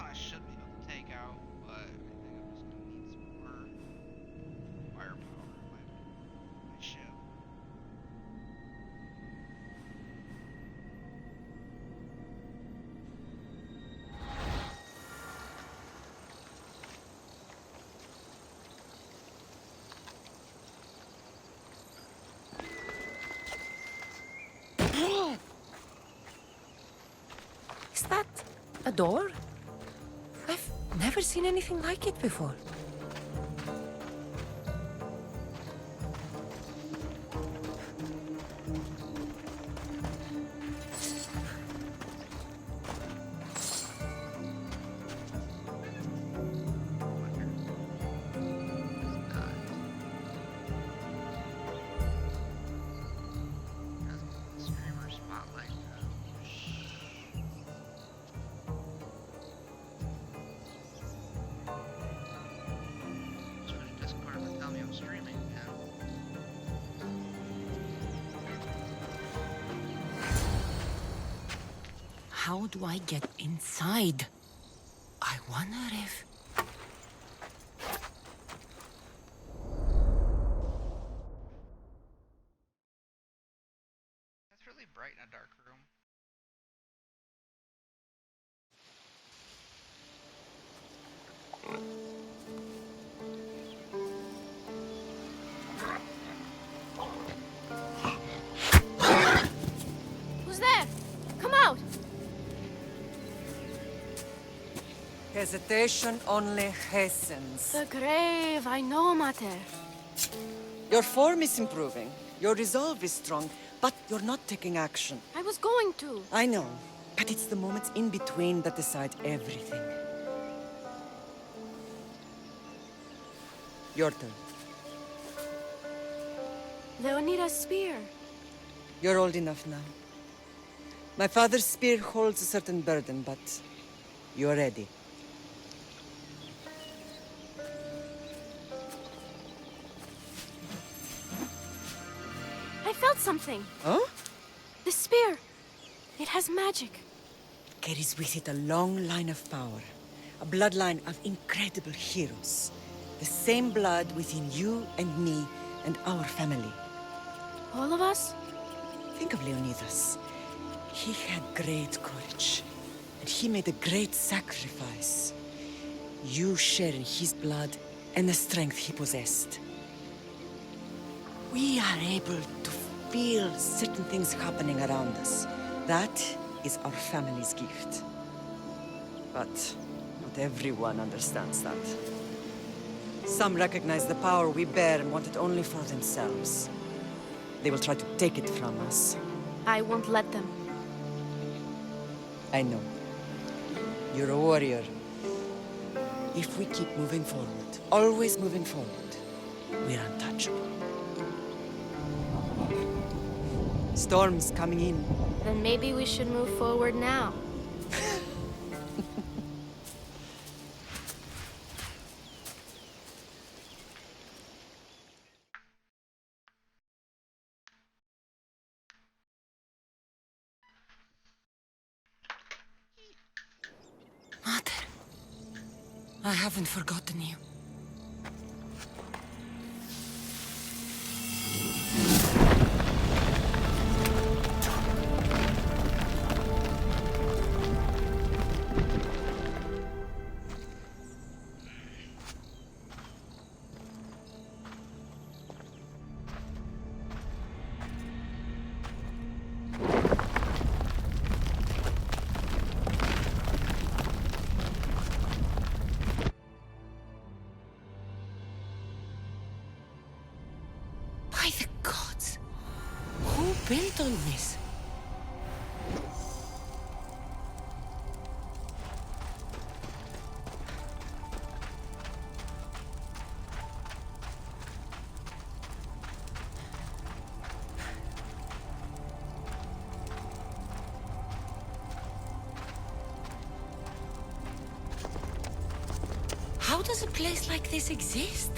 I should be able to take out, but I think I'm just gonna need some more firepower in my ship. Is that a door? I've never seen anything like it before. Streamer spotlight. Switch Discord and tell me I'm streaming. Yeah. How do I get inside? I wonder if... That's really bright in a dark room. Who's there? Come out! Hesitation only hastens. The grave, I know, Mater. Your form is improving. Your resolve is strong, but you're not taking action. I was going to. I know, but it's the moments in between that decide everything. Your turn. Leonida's spear. You're old enough now. My father's spear holds a certain burden, but you're ready. I felt something. Huh? The spear. It has magic. Carries with it a long line of power. A bloodline of incredible heroes. The same blood within you and me and our family. All of us? Think of Leonidas. He had great courage. And he made a great sacrifice. You share in his blood and the strength he possessed. We are able to feel certain things happening around us. That is our family's gift. But not everyone understands that. Some recognize the power we bear and want it only for themselves. They will try to take it from us. I won't let them. I know. You're a warrior. If we keep moving forward, always moving forward, we're untouchable. Storm's coming in. Then maybe we should move forward now. Mother, I haven't forgotten you. By the gods! Who built all this? How does a place like this exist?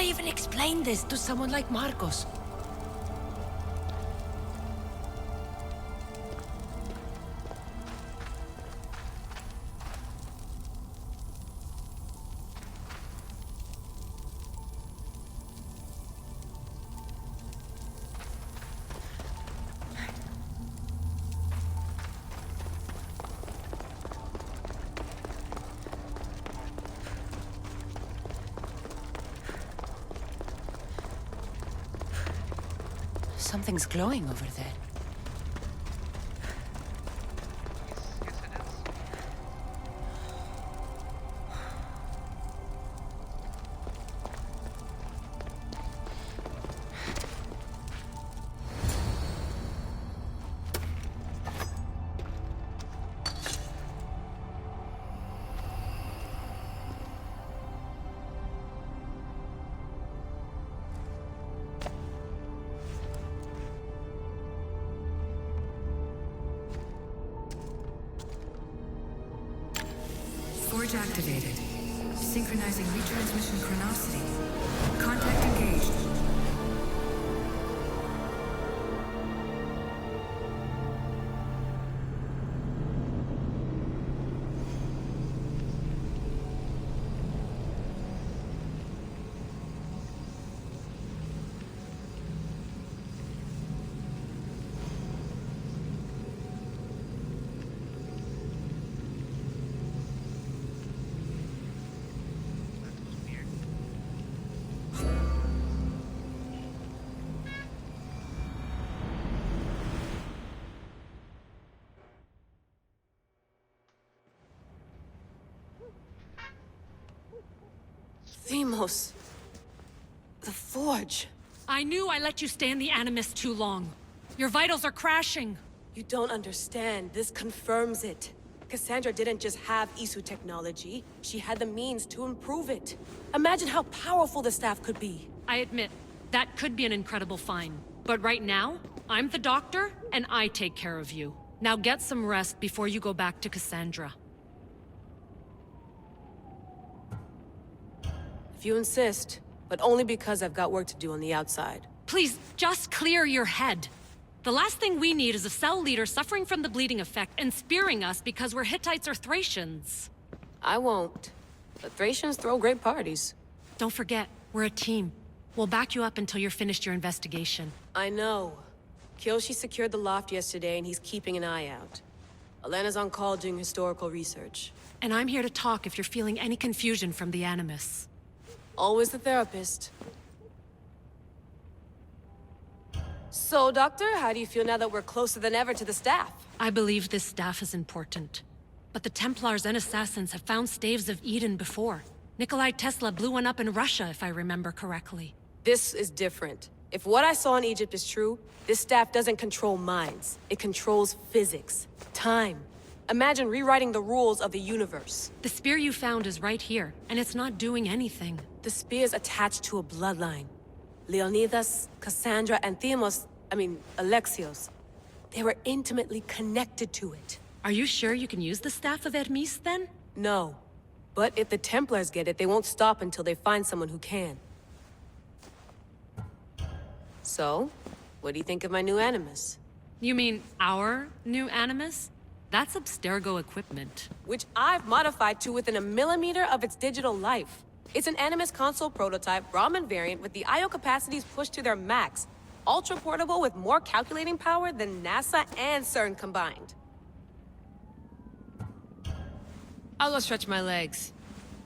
they even explain this to someone like Marcos? Something's glowing over there. Yes, it is. Forge activated. Synchronizing retransmission chronicity. Contact engaged. That was weird. Themos. The Forge. I knew I let you stay in the Animus too long. Your vitals are crashing. You don't understand. This confirms it. Cassandra didn't just have Isu technology. She had the means to improve it. Imagine how powerful the staff could be. I admit, that could be an incredible find. But right now, I'm the doctor, and I take care of you. Now get some rest before you go back to Cassandra. If you insist, but only because I've got work to do on the outside. Please, just clear your head. The last thing we need is a cell leader suffering from the bleeding effect and spearing us because we're Hittites or Thracians. I won't. But Thracians throw great parties. Don't forget, we're a team. We'll back you up until you're finished your investigation. I know. Kyoshi secured the loft yesterday and he's keeping an eye out. Elena's on call doing historical research. And I'm here to talk if you're feeling any confusion from the Animus. Always the therapist. So, Doctor, how do you feel now that we're closer than ever to the staff? I believe this staff is important. But the Templars and Assassins have found staves of Eden before. Nikolai Tesla blew one up in Russia, if I remember correctly. This is different. If what I saw in Egypt is true, this staff doesn't control minds. It controls physics, time. Imagine rewriting the rules of the universe. The spear you found is right here, and it's not doing anything. The spear's attached to a bloodline. Leonidas, Cassandra, and Alexios. They were intimately connected to it. Are you sure you can use the Staff of Hermes, then? No. But if the Templars get it, they won't stop until they find someone who can. So, what do you think of my new Animus? You mean our new Animus? That's Abstergo equipment. Which I've modified to within a millimeter of its digital life. It's an Animus console prototype Brahmin variant with the I/O capacities pushed to their max. Ultra portable with more calculating power than NASA and CERN combined. I'll go stretch my legs.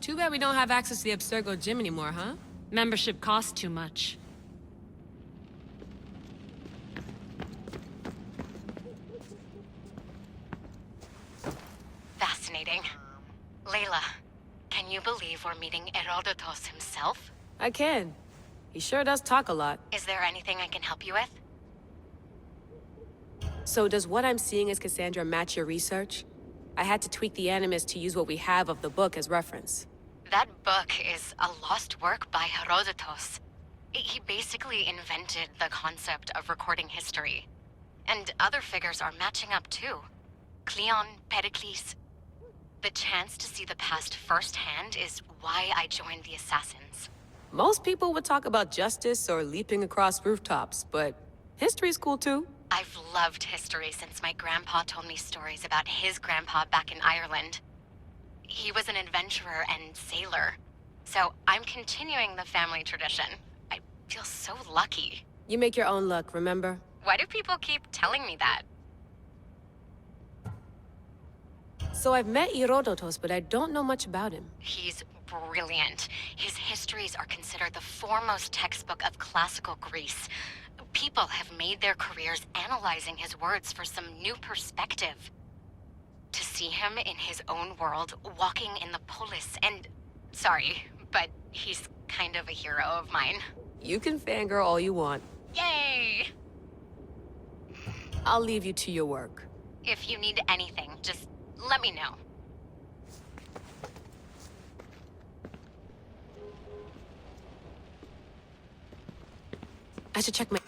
Too bad we don't have access to the Abstergo gym anymore, huh? Membership costs too much. Fascinating. Layla, can you believe we're meeting Herodotus himself? I can. He sure does talk a lot. Is there anything I can help you with? So does what I'm seeing as Cassandra match your research? I had to tweak the Animus to use what we have of the book as reference. That book is a lost work by Herodotus. He basically invented the concept of recording history. And other figures are matching up too. Cleon, Pericles. The chance to see the past firsthand is why I joined the Assassins. Most people would talk about justice or leaping across rooftops, but history's cool too. I've loved history since my grandpa told me stories about his grandpa back in Ireland. He was an adventurer and sailor. So I'm continuing the family tradition. I feel so lucky. You make your own luck, remember? Why do people keep telling me that? So I've met Herodotus, but I don't know much about him. He's brilliant. His histories are considered the foremost textbook of classical Greece. People have made their careers analyzing his words for some new perspective. To see him in his own world, walking in the polis, and... Sorry, but he's kind of a hero of mine. You can fangirl all you want. Yay! I'll leave you to your work. If you need anything, just let me know. I should check my...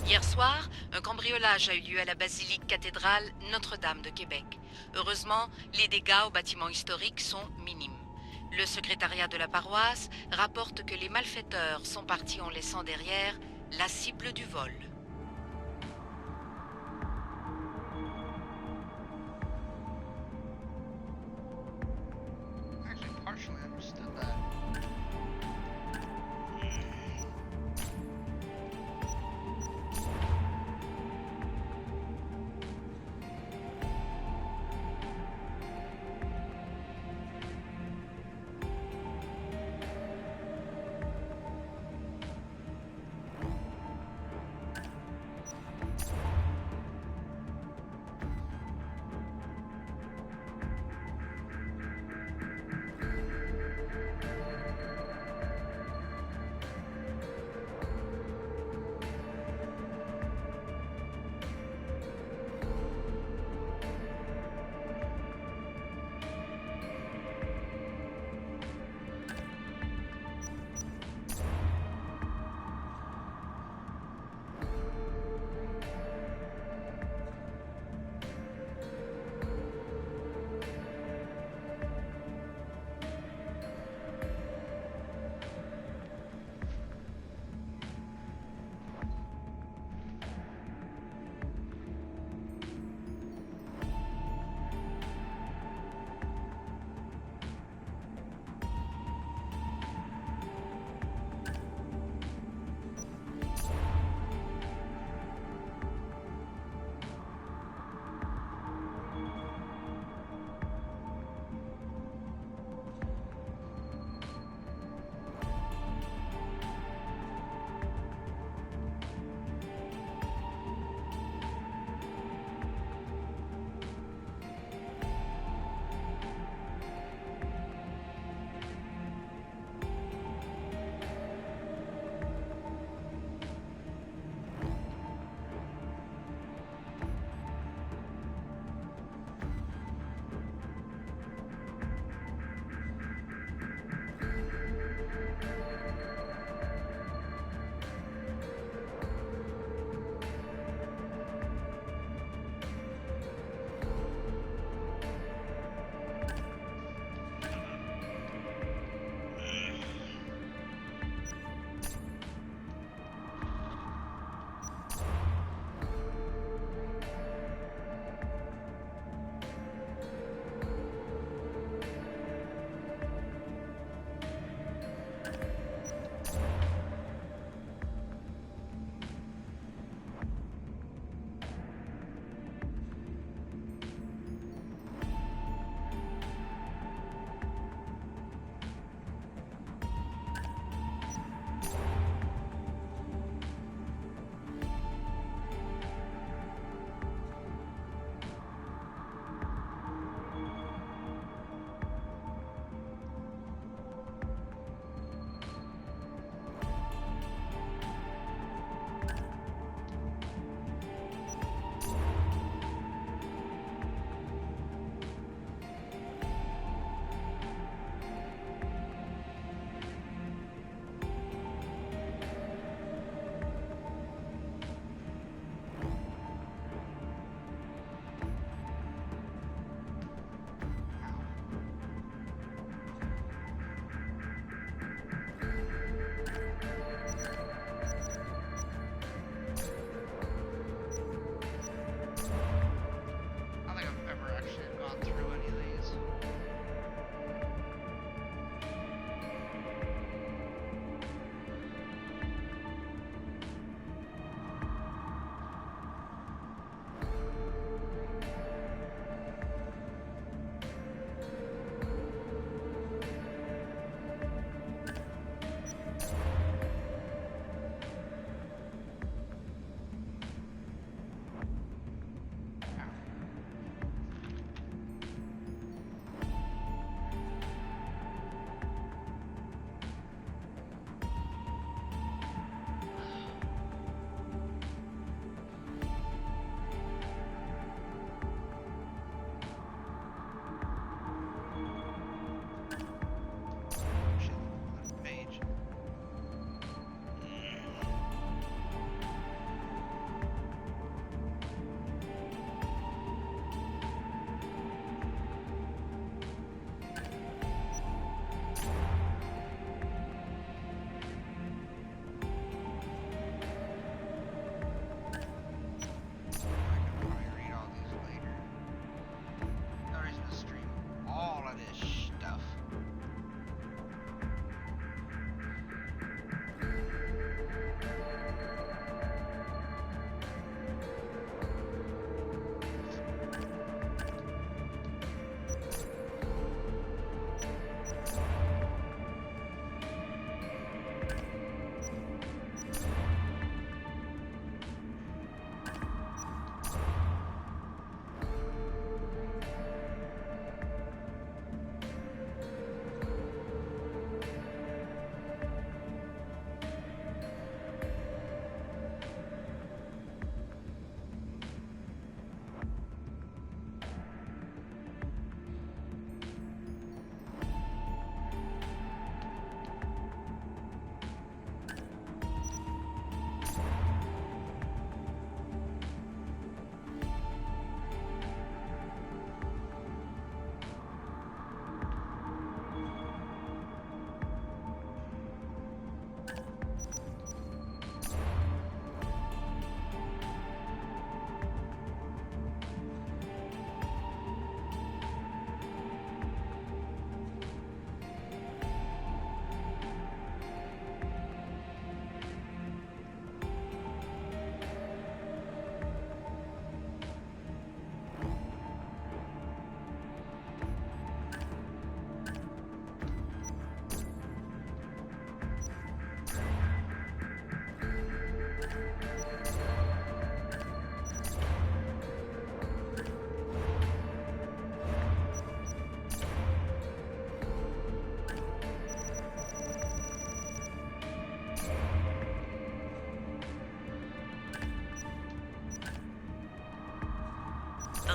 Hier soir, un cambriolage a eu lieu à la basilique cathédrale Notre-Dame de Québec. Heureusement, les dégâts au bâtiment historique sont minimes. Le secrétariat de la paroisse rapporte que les malfaiteurs sont partis en laissant derrière la cible du vol. Actually, partially understood that.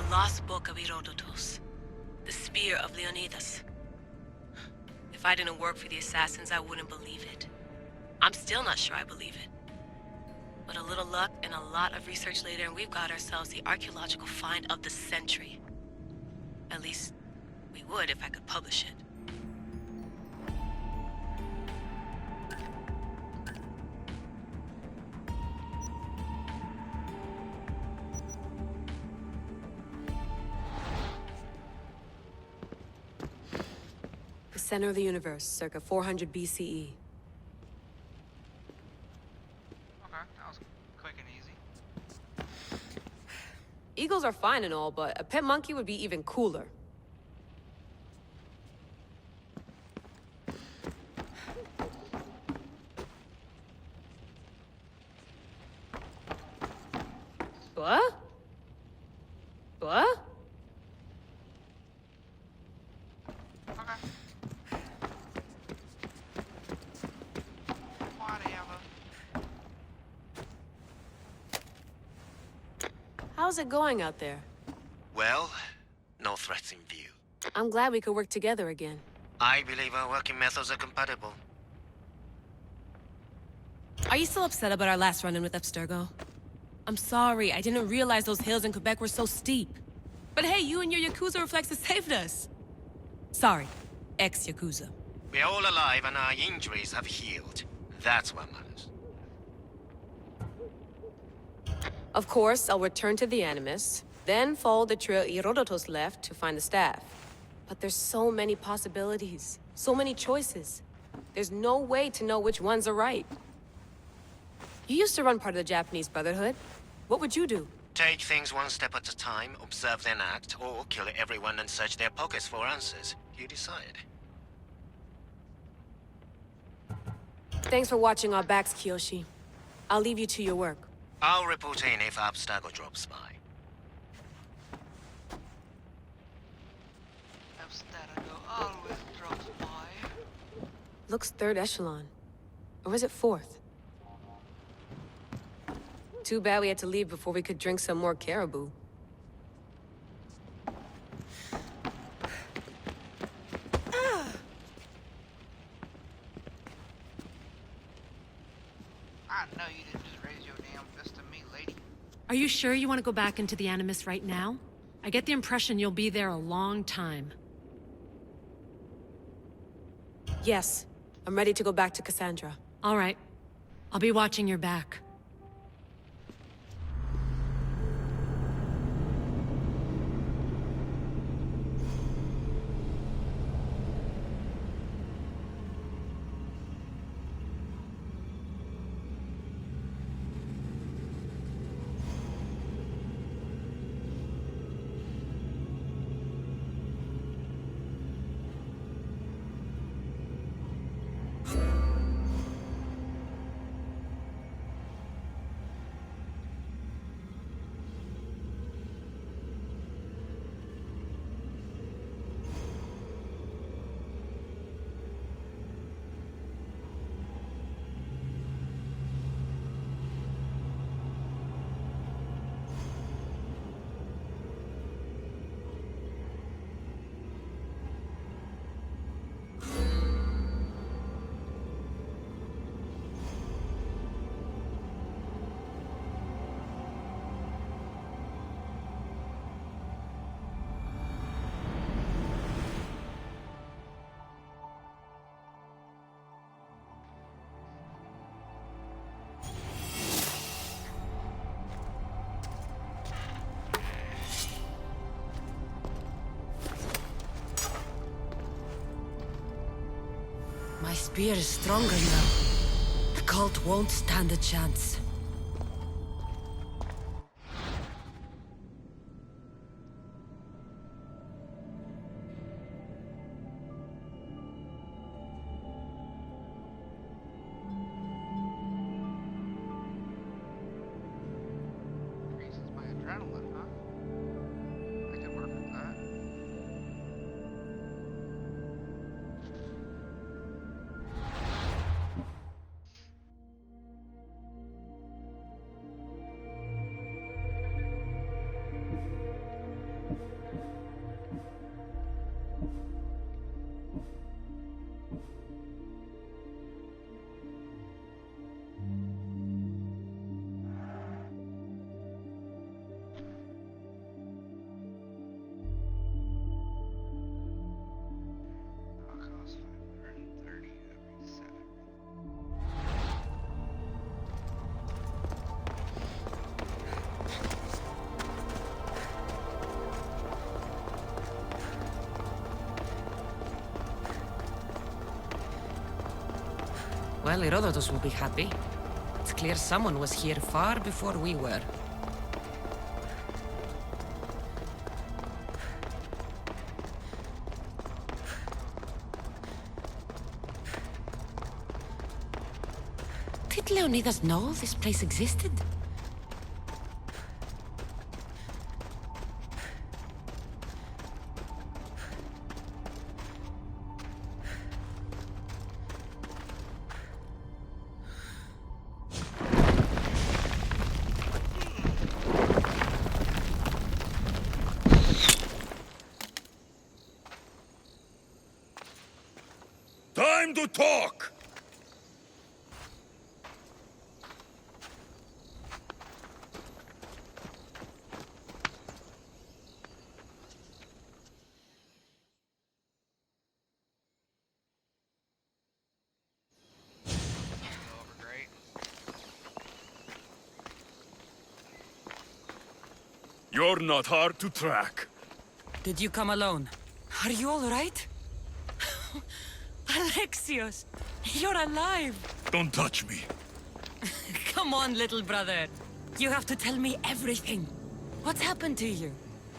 The lost book of Herodotus. The spear of Leonidas. If I didn't work for the assassins, I wouldn't believe it. I'm still not sure I believe it. But a little luck and a lot of research later, and we've got ourselves the archaeological find of the century. At least, we would if I could publish it. The center of the universe, circa 400 BCE. Okay, that was quick and easy. Eagles are fine and all, but a pet monkey would be even cooler. What? What? Okay. Whatever. How's it going out there? Well, no threats in view. I'm glad we could work together again. I believe our working methods are compatible. Are you still upset about our last run-in with Abstergo? I'm sorry, I didn't realize those hills in Quebec were so steep. But hey, you and your Yakuza reflexes saved us. Sorry, ex-Yakuza. We're all alive and our injuries have healed. That's what matters. Of course, I'll return to the Animus, then follow the trail Herodotus left to find the staff. But there's so many possibilities, so many choices. There's no way to know which ones are right. You used to run part of the Japanese Brotherhood. What would you do? Take things one step at a time, observe then act, or kill everyone and search their pockets for answers. You decide. Thanks for watching our backs, Kiyoshi. I'll leave you to your work. I'll report in if Abstergo drops by. Abstergo always drops by. Looks third echelon. Or is it fourth? Too bad we had to leave before we could drink some more caribou. I know you didn't just raise your damn fist at me, lady. Are you sure you want to go back into the Animus right now? I get the impression you'll be there a long time. Yes, I'm ready to go back to Cassandra. All right. I'll be watching your back. My spear is stronger now. The cult won't stand a chance. Increases my adrenaline, huh? I could work with that. Well, Herodotus will be happy. It's clear someone was here far before we were. Did Leonidas know this place existed? Time to talk! Go over great. You're not hard to track. Did you come alone? Are you all right? Alexios, you're alive! Don't touch me. Come on, little brother. You have to tell me everything. What's happened to you?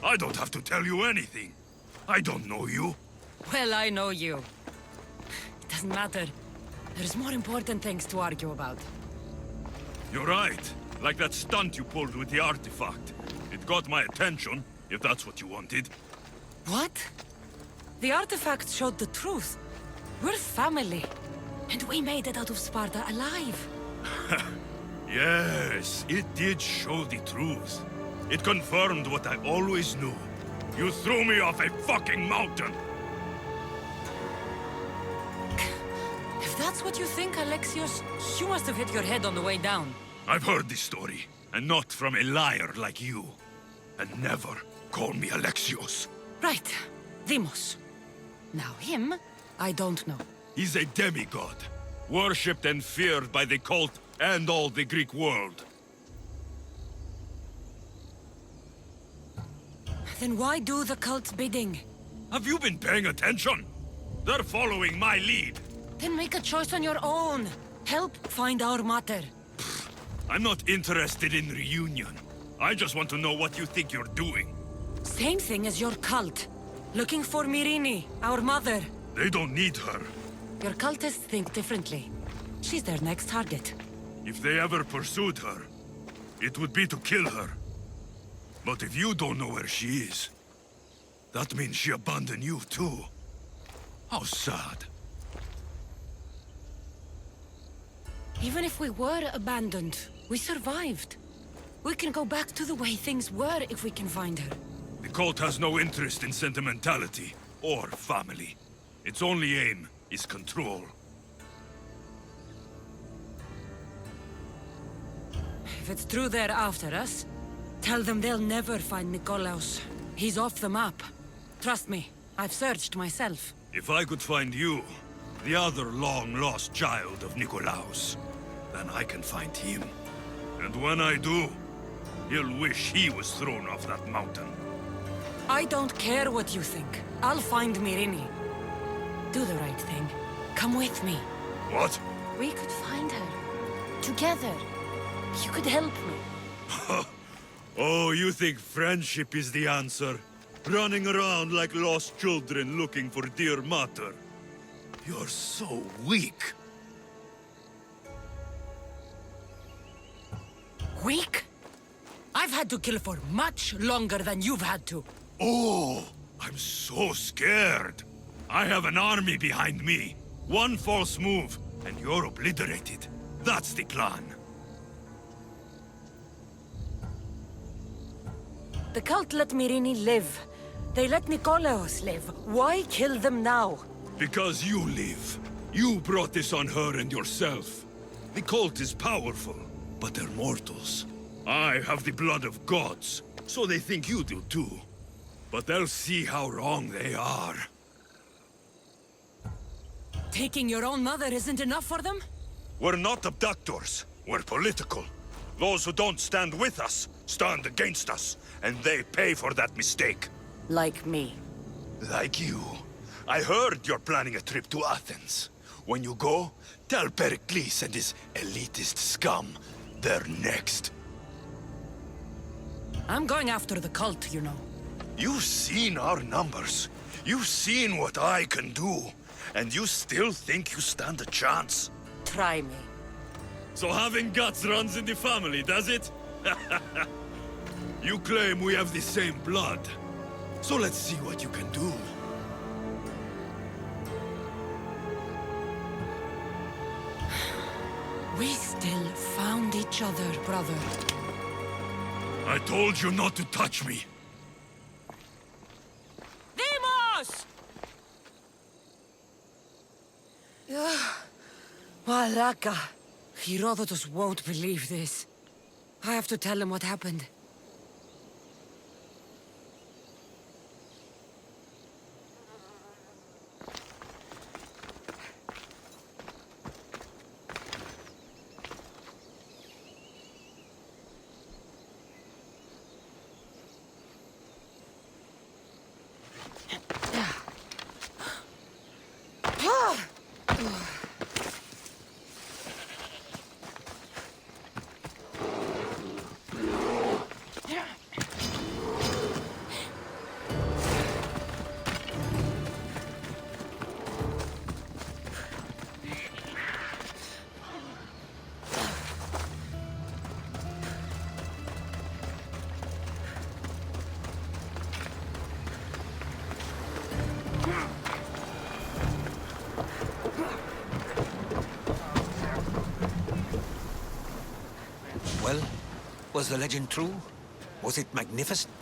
I don't have to tell you anything. I don't know you. Well, I know you. It doesn't matter. There's more important things to argue about. You're right. Like that stunt you pulled with the artifact. It got my attention, if that's what you wanted. What? The artifact showed the truth. We're family. And we made it out of Sparta alive. Yes, it did show the truth. It confirmed what I always knew. You threw me off a fucking mountain! If that's what you think, Alexios, you must have hit your head on the way down. I've heard this story, and not from a liar like you. And never call me Alexios. Right. Demos. Now him, I don't know. He's a demigod, worshipped and feared by the cult and all the Greek world. Then why do the cult's bidding? Have you been paying attention? They're following my lead. Then make a choice on your own. Help find our mater. I'm not interested in reunion. I just want to know what you think you're doing. Same thing as your cult. Looking for Myrrine, our mother. They don't need her. Your cultists think differently. She's their next target. If they ever pursued her, it would be to kill her. But if you don't know where she is, that means she abandoned you too. How sad. Even if we were abandoned, we survived. We can go back to the way things were if we can find her. The cult has no interest in sentimentality or family. Its only aim is control. If it's true they're after us, tell them they'll never find Nikolaos. He's off the map. Trust me, I've searched myself. If I could find you, the other long-lost child of Nikolaos, then I can find him. And when I do, he'll wish he was thrown off that mountain. I don't care what you think. I'll find Myrrine. Do the right thing. Come with me. What? We could find her. Together. You could help me. Oh, you think friendship is the answer? Running around like lost children looking for dear mater. You're so weak. Weak? I've had to kill for much longer than you've had to. Oh, I'm so scared. I have an army behind me. One false move, and you're obliterated. That's the plan. The cult let Myrrine live. They let Nikolaos live. Why kill them now? Because you live. You brought this on her and yourself. The cult is powerful, but they're mortals. I have the blood of gods, so they think you do too. But they'll see how wrong they are. Taking your own mother isn't enough for them? We're not abductors. We're political. Those who don't stand with us stand against us, and they pay for that mistake. Like me. Like you. I heard you're planning a trip to Athens. When you go, tell Pericles and his elitist scum they're next. I'm going after the cult, you know. You've seen our numbers. You've seen what I can do. And you still think you stand a chance? Try me. So having guts runs in the family, does it? You claim we have the same blood. So let's see what you can do. We still found each other, brother. I told you not to touch me. Demos! Malaka. Herodotus won't believe this. I have to tell him what happened. Well, was the legend true? Was it magnificent?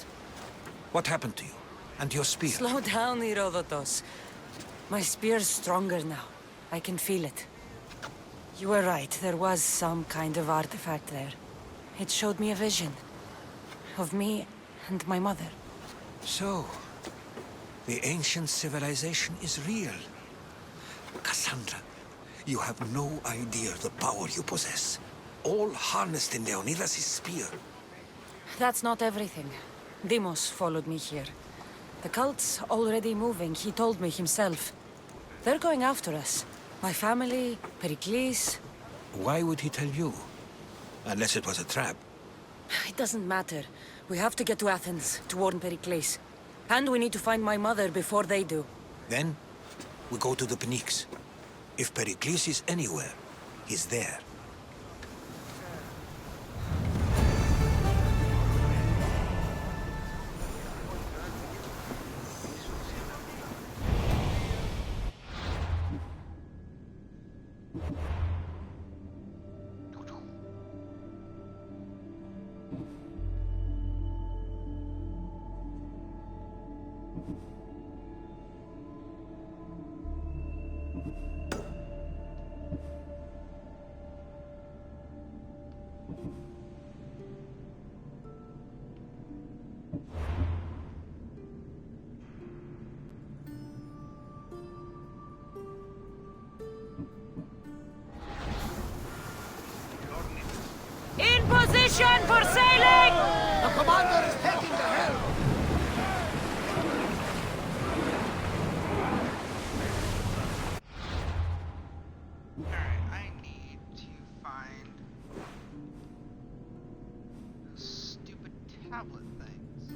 What happened to you? And your spear? Slow down, Herodotus. My spear's stronger now. I can feel it. You were right, there was some kind of artifact there. It showed me a vision. Of me and my mother. So, the ancient civilization is real. Cassandra, you have no idea the power you possess. All harnessed in Leonidas' spear. That's not everything. Demos followed me here. The cult's already moving, he told me himself. They're going after us. My family, Pericles. Why would he tell you? Unless it was a trap. It doesn't matter. We have to get to Athens, to warn Pericles. And we need to find my mother before they do. Then, we go to the Pnyx. If Pericles is anywhere, he's there. In position for sailing! The commander is taking the helm! Alright, I need to find those stupid tablet things.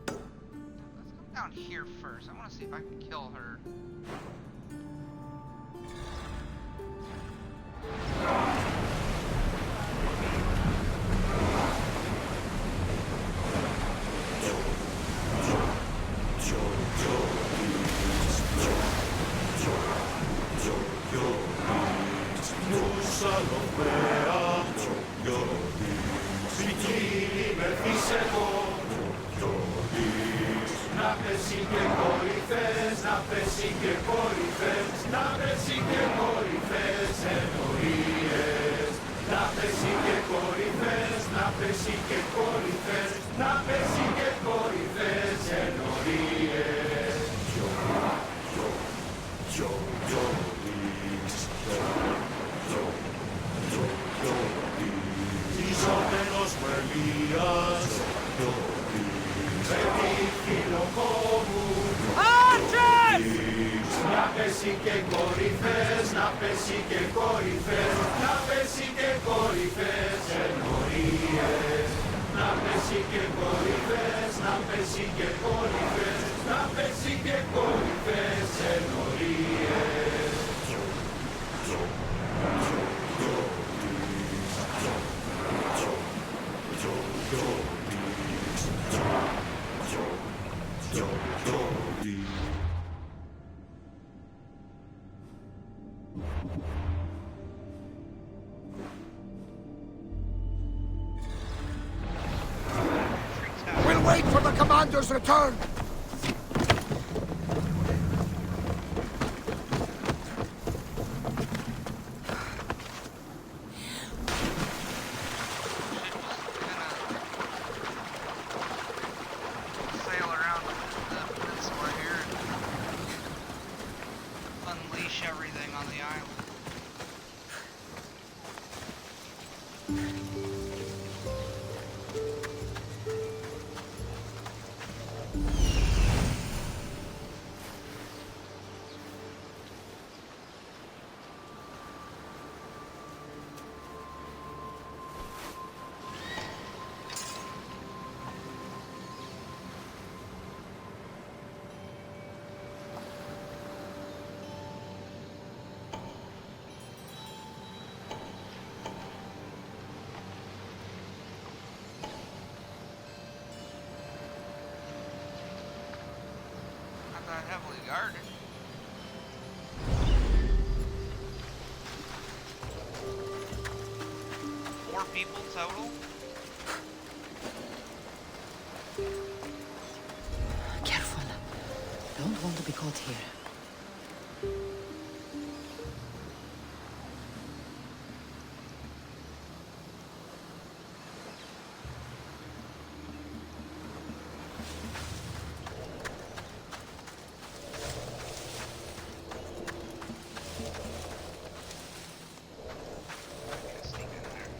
Let's come down here first. I want to see if I can kill her. Archers! πέσει και κορυφές, να πέσει και κορυφές, να πέσει και κορυφές ενορίες. Να πέσει και κορυφές, να πέσει και κορυφές, να πέσει και κορυφές ενορίες. We'll wait for the commander's return. Sail around the peninsula here and unleash everything on the island. Not that heavily guarded. Four people total? Careful. Don't want to be caught here. Can't sneak in there.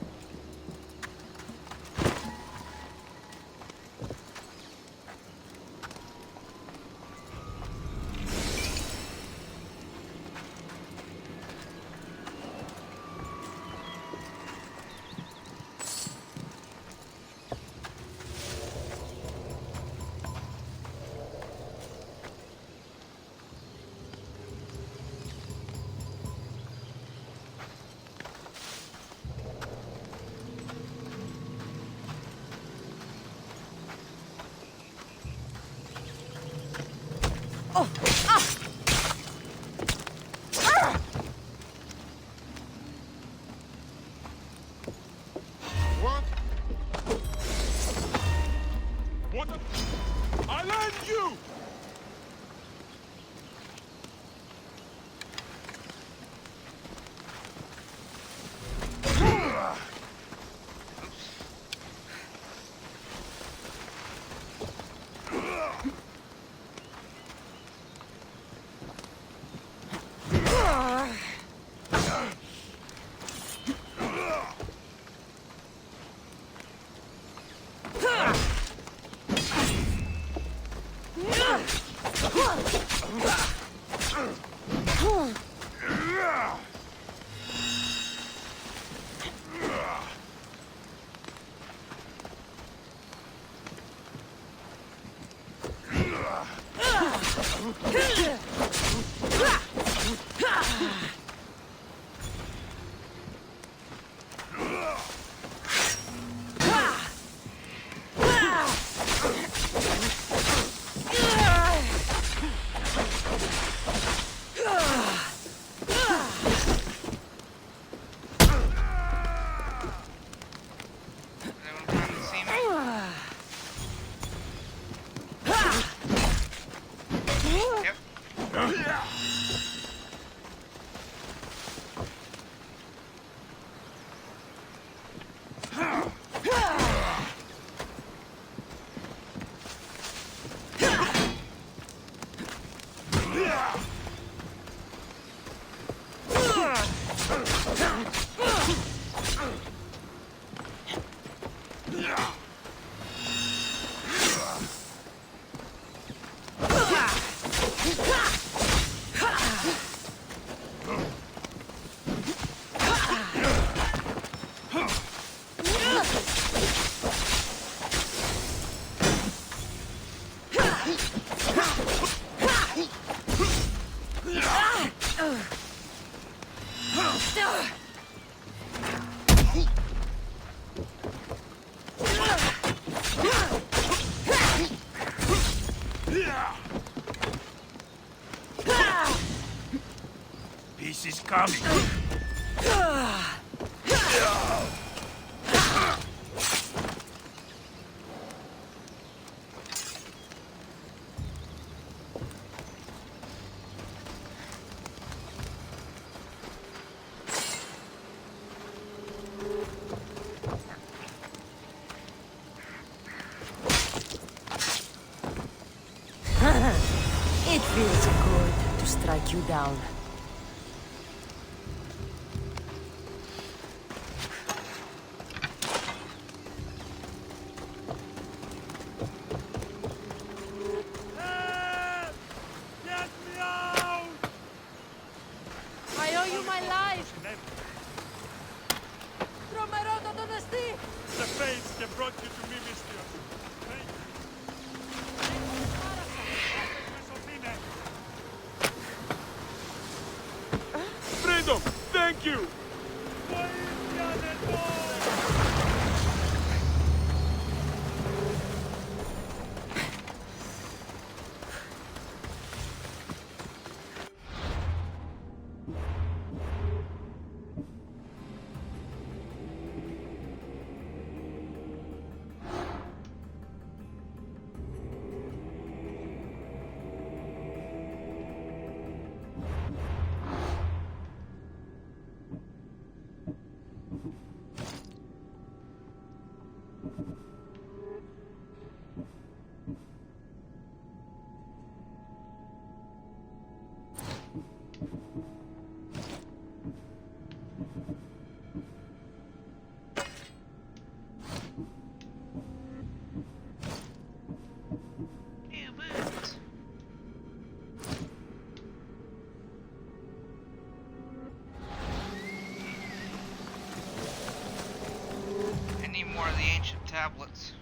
Peace is coming. It feels good to strike you down. I owe you my life! Throw my road on the sea! The fates that brought you to me, Mister. Thank you. Freedom! Thank you! More of the ancient tablets.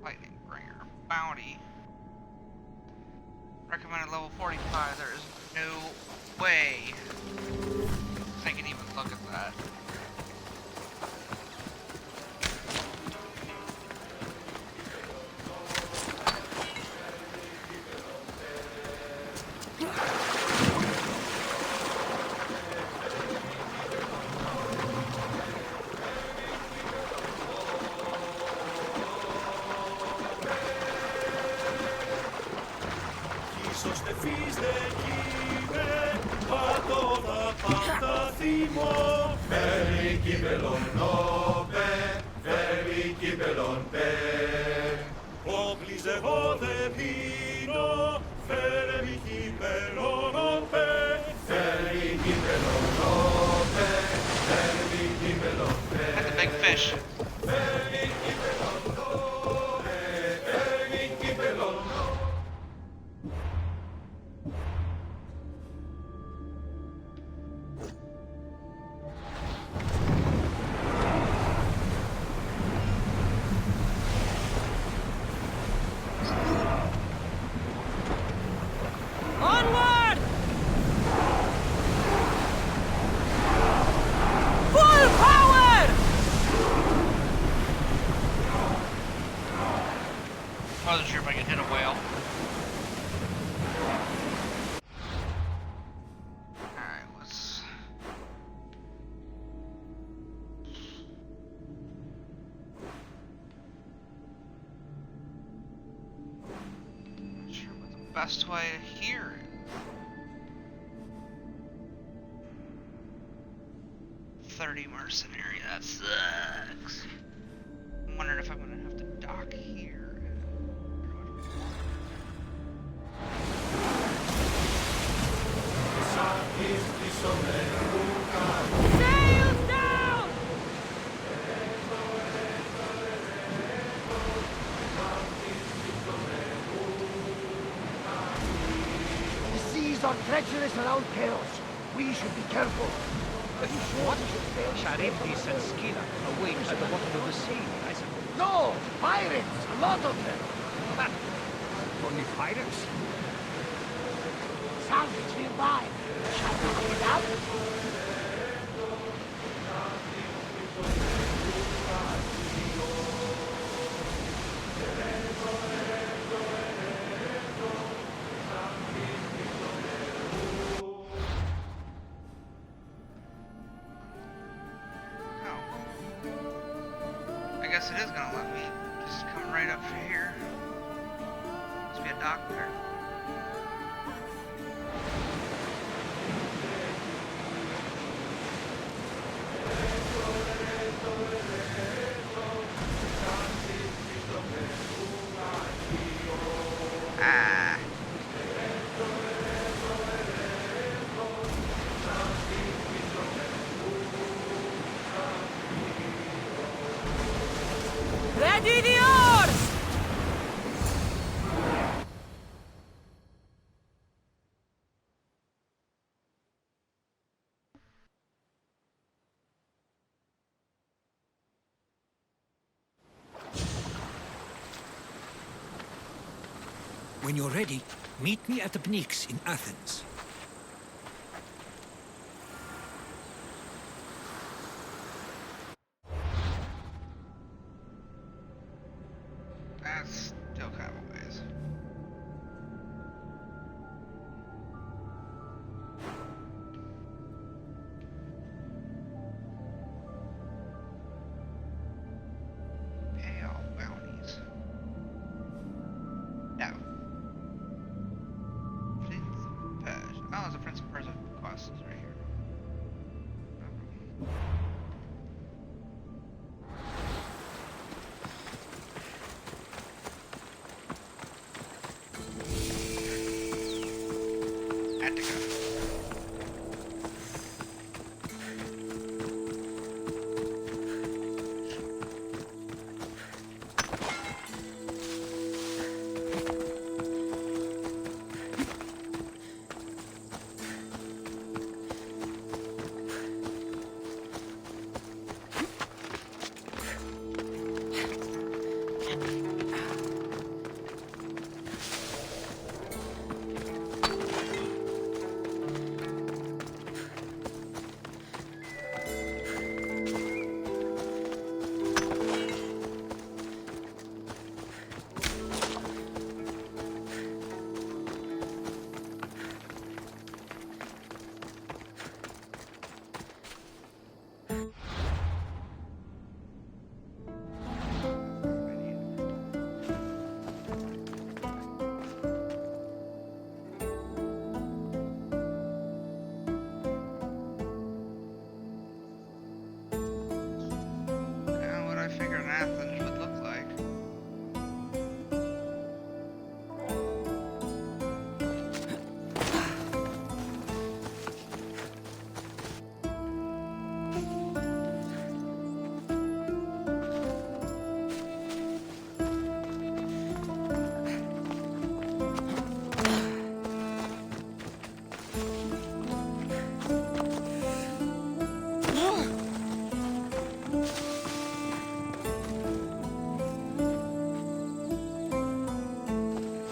Lightning Bringer. Bounty. Recommended level 45. There is no way I can even look at that. That's a big fish. Onward! Full power! I wasn't sure if I could hit a whale. Alright, let's... Not sure what the best way to hear it. 30 mercenary, that sucks. I'm wondering if I'm gonna have to dock here. Sails down! The seas are treacherous around Chaos. We should be careful. What? Charybdis and Scylla await at the bottom of the sea, I suppose. No! Pirates! A lot of them! Only pirates? Salvage nearby. I guess it is gonna let me just come right up here. Must be a dock there. Ah. Ready the oars! When you're ready, meet me at the Pnyx in Athens. That's still kind of a ways. Pay all bounties. No. Prince of Persia. Oh, there's a Prince of Persia quest is right here. Attica. What I figured Athens would look like.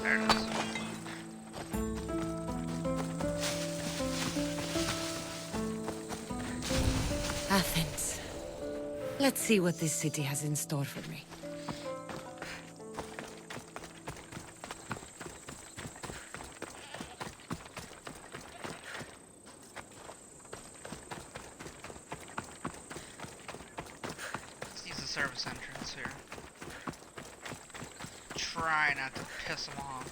There it is. Athens. Let's see what this city has in store for me. Let's use the service entrance here. Try not to piss them off.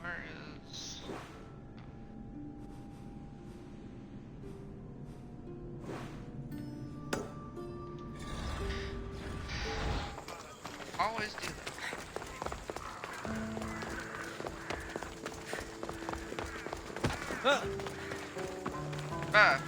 Where is... Always do that. Ah.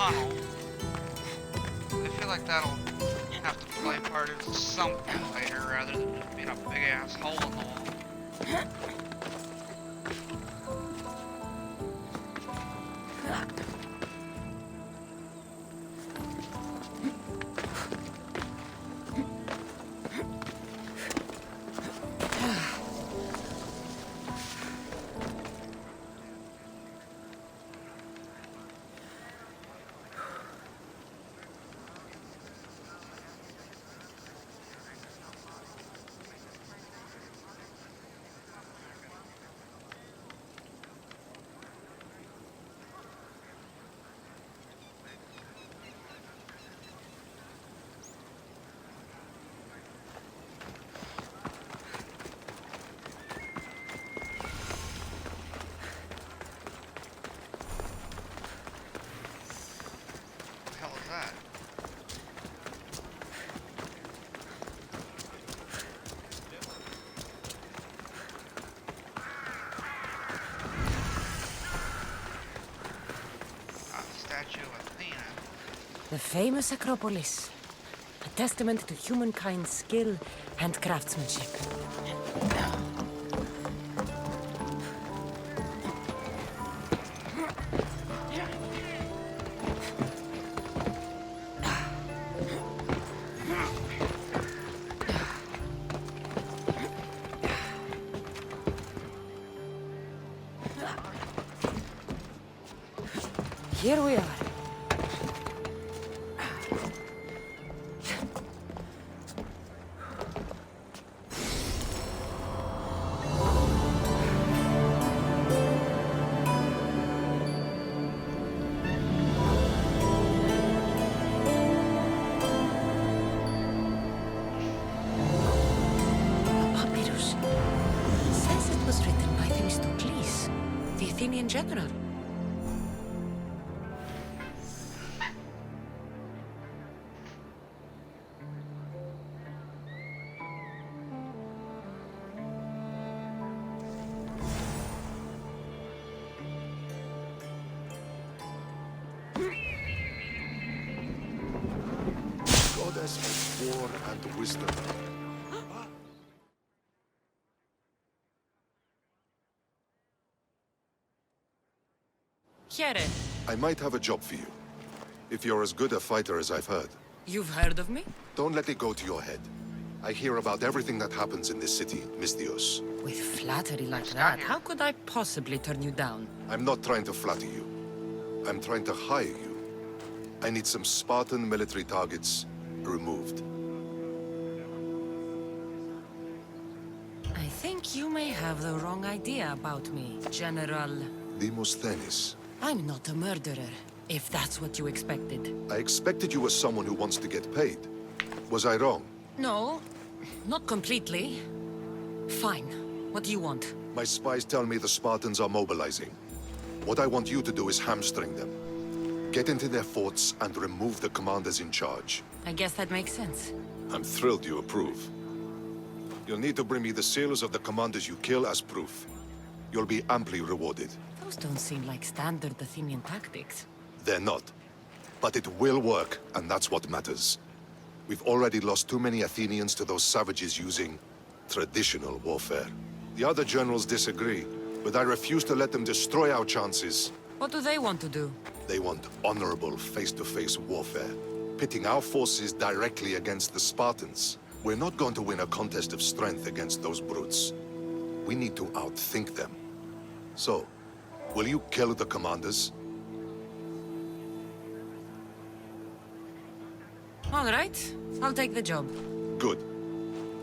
tunnel. I feel like that'll have to play part into something later rather than just being a big ass hole in the wall. The famous Acropolis. A testament to humankind's skill and craftsmanship. Here we are. General. Goddess of war and wisdom. I might have a job for you. If you're as good a fighter as I've heard. You've heard of me? Don't let it go to your head. I hear about everything that happens in this city, Misthios. With flattery like that, how could I possibly turn you down? I'm not trying to flatter you. I'm trying to hire you. I need some Spartan military targets removed. I think you may have the wrong idea about me, General. Demosthenes. I'm not a murderer, if that's what you expected. I expected you were someone who wants to get paid. Was I wrong? No, not completely. Fine. What do you want? My spies tell me the Spartans are mobilizing. What I want you to do is hamstring them. Get into their forts and remove the commanders in charge. I guess that makes sense. I'm thrilled you approve. You'll need to bring me the sailors of the commanders you kill as proof. You'll be amply rewarded. Those don't seem like standard Athenian tactics. They're not. But it will work, and that's what matters. We've already lost too many Athenians to those savages using traditional warfare. The other generals disagree, but I refuse to let them destroy our chances. What do they want to do? They want honorable face-to-face warfare, pitting our forces directly against the Spartans. We're not going to win a contest of strength against those brutes. We need to outthink them. So, will you kill the commanders? All right. I'll take the job. Good.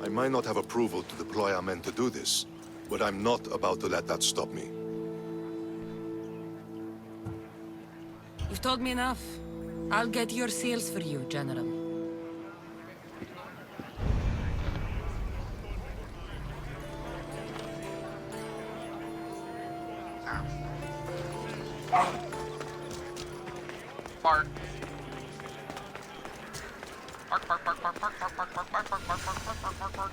I might not have approval to deploy our men to do this, but I'm not about to let that stop me. You've told me enough. I'll get your seals for you, General. Bark. Bark, bark, bark, bark, bark, bark, bark, bark, bark, bark, bark, bark, bark, bark, bark, bark.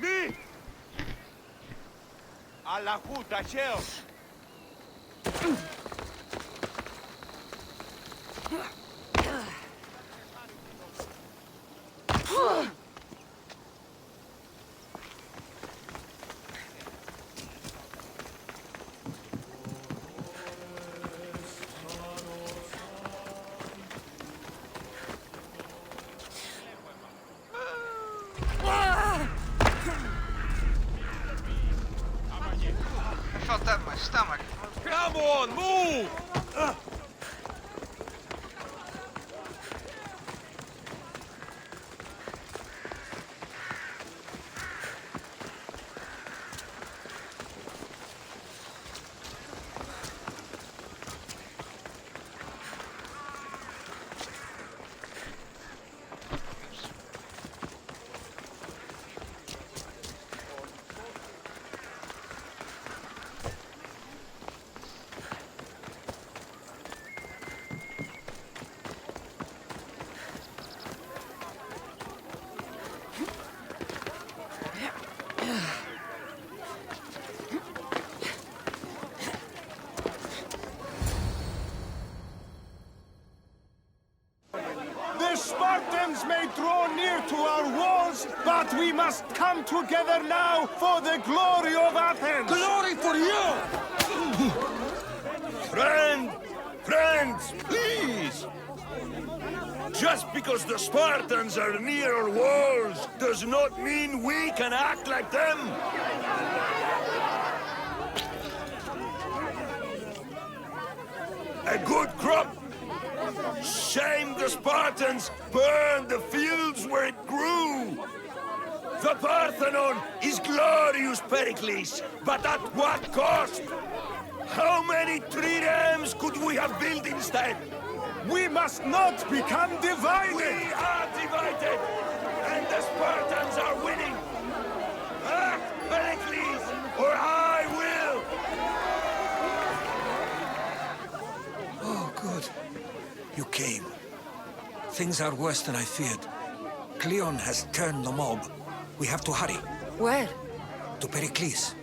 Me! Allahu Tachel! I felt that in my stomach. Come on, move! The Spartans may draw near to our walls, but we must come together now for the glory of Athens! Glory for you! Friends, please! Just because the Spartans are near our walls does not mean we can act like them! A good crop! Shame the Spartans burned the fields where it grew! The Parthenon is glorious, Pericles, but at what cost? How many triremes could we have built instead? We must not become divided! We are divided, and the Spartans are winning! Act, Pericles, or I will! Oh, good. You came. Things are worse than I feared. Cleon has turned the mob. We have to hurry. Where? To Pericles.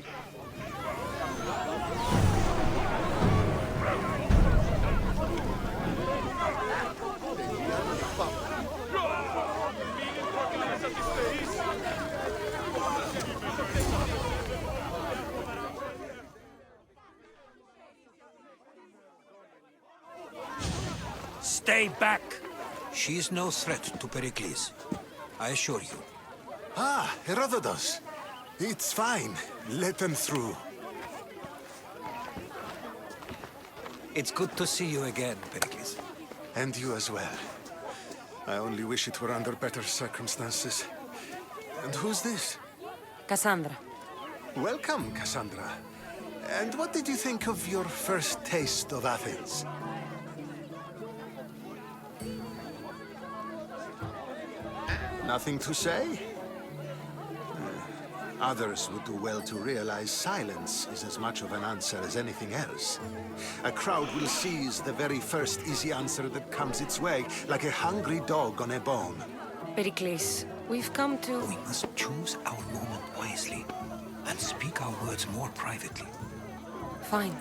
Stay back! She is no threat to Pericles. I assure you. Ah, Herodotus. It's fine. Let them through. It's good to see you again, Pericles. And you as well. I only wish it were under better circumstances. And who's this? Cassandra. Welcome, Cassandra. And what did you think of your first taste of Athens? Nothing to say? Others would do well to realize silence is as much of an answer as anything else. A crowd will seize the very first easy answer that comes its way, like a hungry dog on a bone. Pericles, we've come to... We must choose our moment wisely and speak our words more privately. Fine.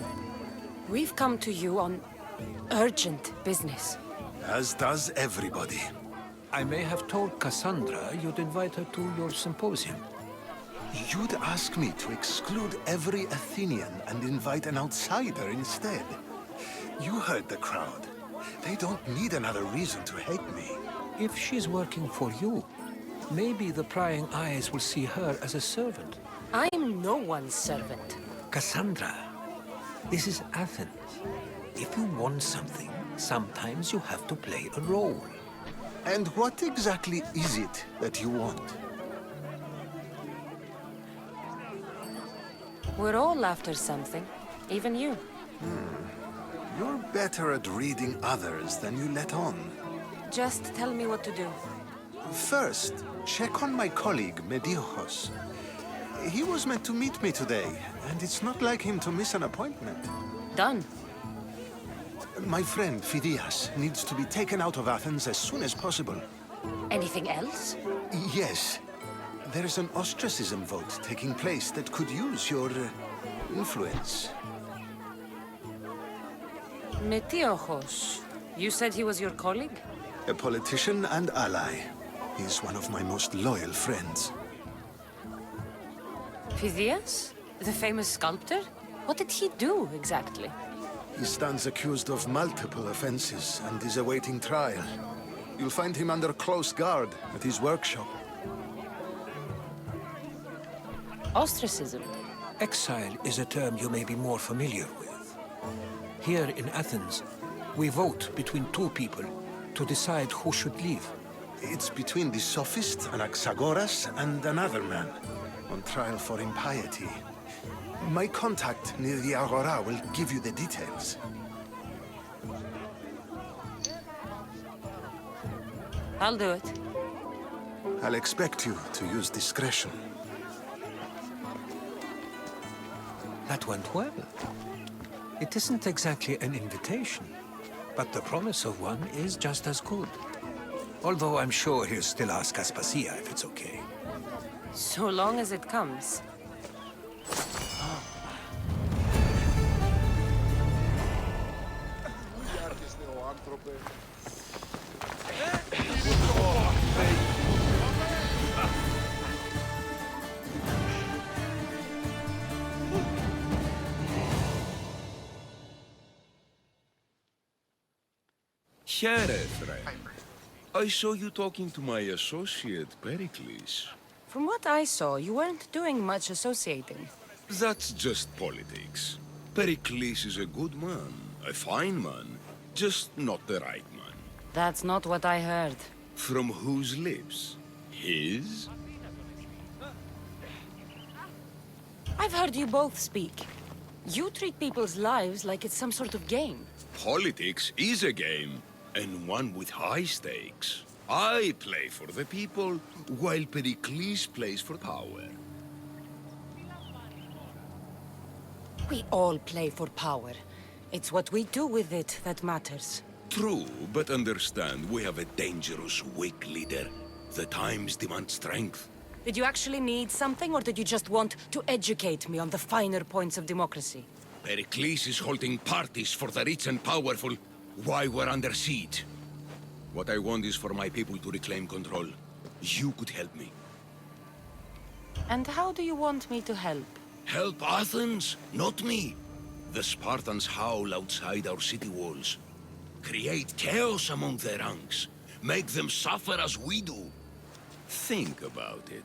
We've come to you on urgent business. As does everybody. I may have told Cassandra you'd invite her to your symposium. You'd ask me to exclude every Athenian and invite an outsider instead. You heard the crowd. They don't need another reason to hate me. If she's working for you, maybe the prying eyes will see her as a servant. I'm no one's servant. Cassandra, this is Athens. If you want something, sometimes you have to play a role. And what exactly is it that you want? We're all after something. Even you. You're better at reading others than you let on. Just tell me what to do. First, check on my colleague, Mediochos. He was meant to meet me today, and it's not like him to miss an appointment. Done. My friend, Phidias, needs to be taken out of Athens as soon as possible. Anything else? Yes. There's an ostracism vote taking place that could use your influence. Metiochos. You said he was your colleague? A politician and ally. He's one of my most loyal friends. Phidias? The famous sculptor? What did he do, exactly? He stands accused of multiple offenses and is awaiting trial. You'll find him under close guard at his workshop. Ostracism. Exile is a term you may be more familiar with. Here in Athens, we vote between two people to decide who should leave. It's between the sophist Anaxagoras and another man, on trial for impiety. My contact near the Agora will give you the details. I'll do it. I'll expect you to use discretion. That went well. It isn't exactly an invitation, but the promise of one is just as good. Although I'm sure he'll still ask Aspasia if it's okay. So long as it comes. Herethre. I saw you talking to my associate, Pericles. From what I saw, you weren't doing much associating. That's just politics. Pericles is a good man, a fine man, just not the right man. That's not what I heard. From whose lips? His? I've heard you both speak. You treat people's lives like it's some sort of game. Politics is a game, and one with high stakes. I play for the people, while Pericles plays for power. We all play for power. It's what we do with it that matters. True, but understand, we have a dangerous, weak leader. The times demand strength. Did you actually need something, or did you just want to educate me on the finer points of democracy? Pericles is holding parties for the rich and powerful while we're under siege. What I want is for my people to reclaim control. You could help me. And how do you want me to help? Help Athens, not me. The Spartans howl outside our city walls. Create chaos among their ranks. Make them suffer as we do. Think about it.